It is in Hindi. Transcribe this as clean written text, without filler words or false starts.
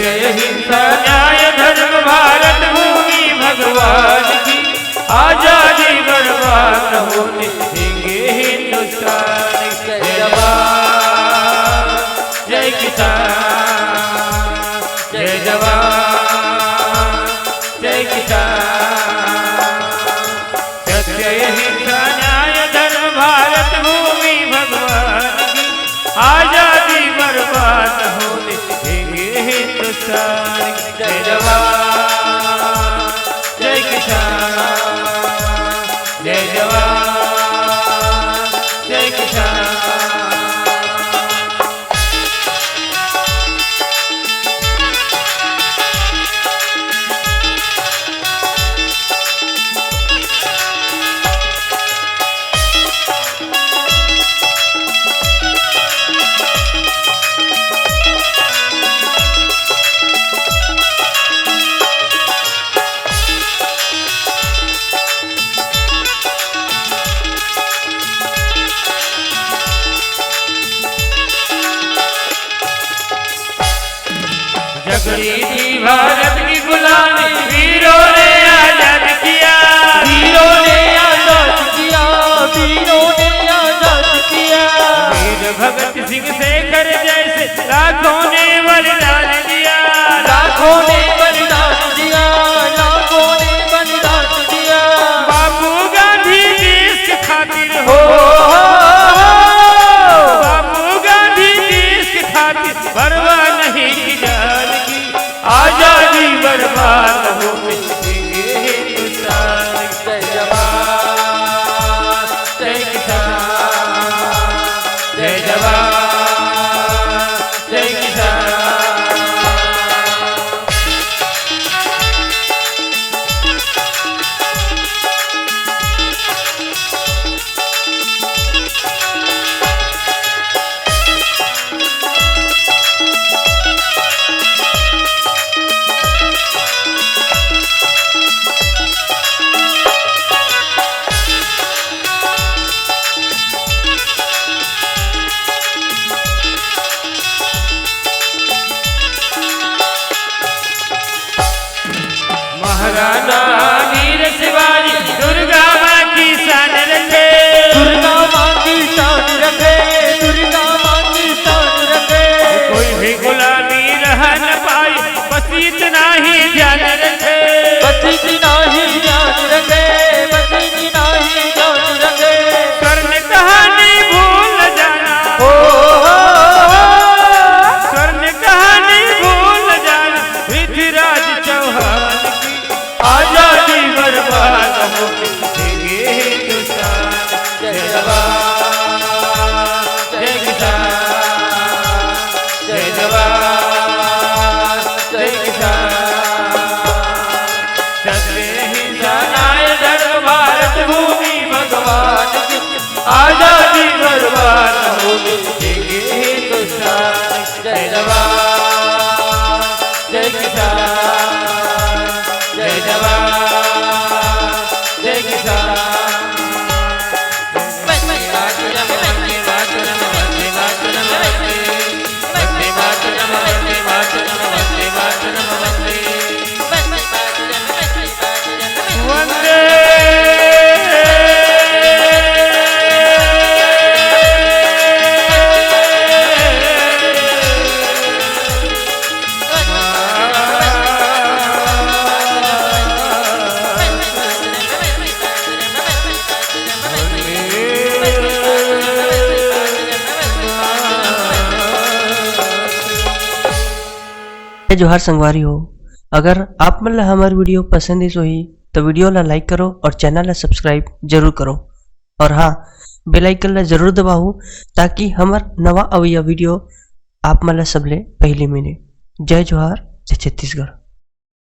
सत्य हिंसा न्याय धर्म भारत भूमि भगवान की आजादी बर्बाद होने देंगे हिंदुस्तान। जय जवान जय किसान, जय जवान जय किसान। सत्य हिंसा न्याय धर्म भारत भूमि भगवान की आजादी बर्बाद होने देंगे हिंदुस्तान। जय जवान जय किसान, जय जवान जय किसान। झगड़ी थी भारत की गुलामी, वीरों ने आजाद किया, वीरों ने आजाद किया, वीरों ने आजाद किया। वीर भगत सिंह शेखर जैसे लाखों ने बलिदान दिया, लाखों ने बलिदान दिया, लाखों ने बलिदान दिया। बापू गांधी देश के खातिर हो, बापू गांधी देश के खातिर परवाह नहीं की जान की आजादी बर्बाद होने देंगे हिंदुस्तान। जय जवान जय किसान, जय जवान जय किसान। महाराणा वीर शिवाजी दुर्गा माँ की शान रखे, दुर्गा माँ की शान रखे, दुर्गा माँ की शान रखे। कोई भी गुलामी रह न पाए बस इतना ही ध्यान रखे, बस इतना ही ध्यान रखे, बस इतना ही ध्यान रखे। स्वर्ण कहानी भूल न जाना, स्वर्ण कहानी भूल न जाना पृथ्वीराज चौहान की आजादी बर्बाद होने देंगे हिंदुस्तान। जय जवान जय किसान, जय जवान जय किसान। सत्य हिंसा न्याय धर्म भारत भूमि भगवान की आजादी बर्बाद होने देंगे हिंदुस्तान। जय जवान जय किसान, जय जवान जय किसान। वंदे मातरम वंदे मातरम वंदे मातरम वंदे मातरम वंदे मातरम वंदे मातरम वंदे वंदे। जोहार संगवारी हो। अगर आप मन ला हमार वीडियो पसंद ही तो वीडियो ला लाइक करो और चैनल ला सब्सक्राइब जरूर करो। और हाँ, बेल आइकन ला जरूर दबाओ ताकि हमार नवा अवैया वीडियो आप मन ला सबले पहले मिले। जय जोहार, जय छत्तीसगढ़।